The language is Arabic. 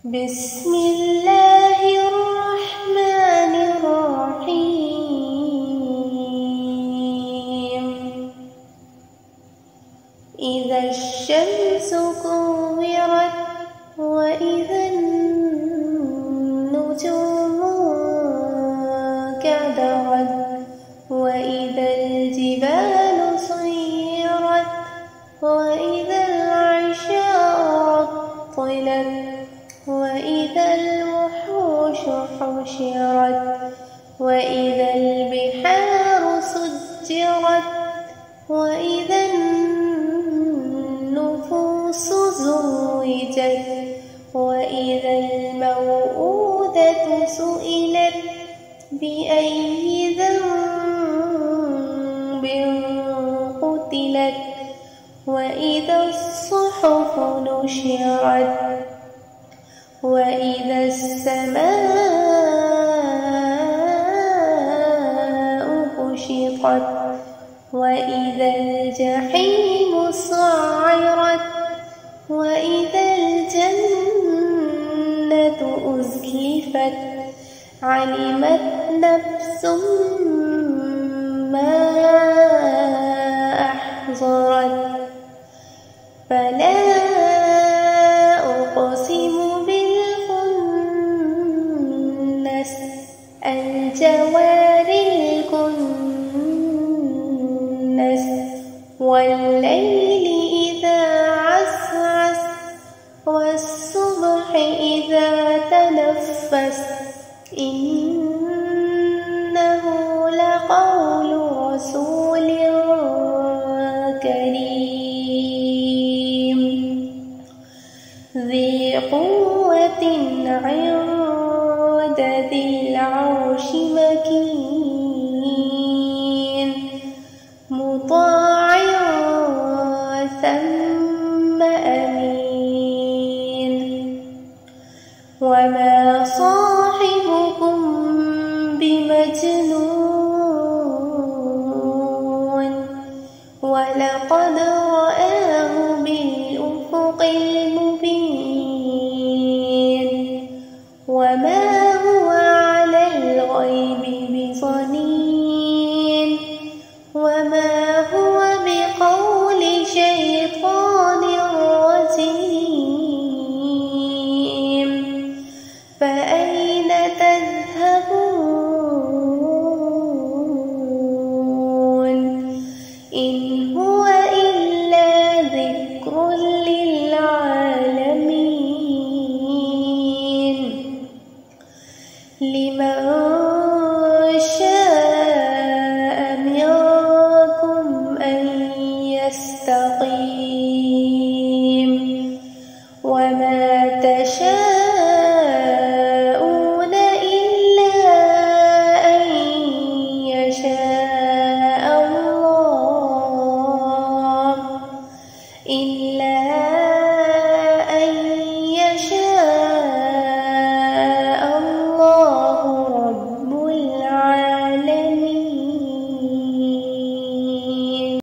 بسم الله الرحمن الرحيم. إذا الشمس كورت وإذا النجوم انكدرت وإذا الجبال سيرت وإذا العشار عطلت وإذا الوحوش حشرت وإذا البحار سجرت وإذا النفوس زوجت وإذا الموءودة سئلت بأي ذنب قتلت وإذا الصحف نشرت وإذا السماء كشطت وإذا الجحيم سعرت وإذا الجنة أزلفت علمت نفس ما أحضرت فلا أقسم بالخنس الجوار الكنس والليل إذا عسعس والصبح إذا تنفس إنه لقول رسول كريم ذي قوة عند ذي العرش مكين مطاع ثم أمين وما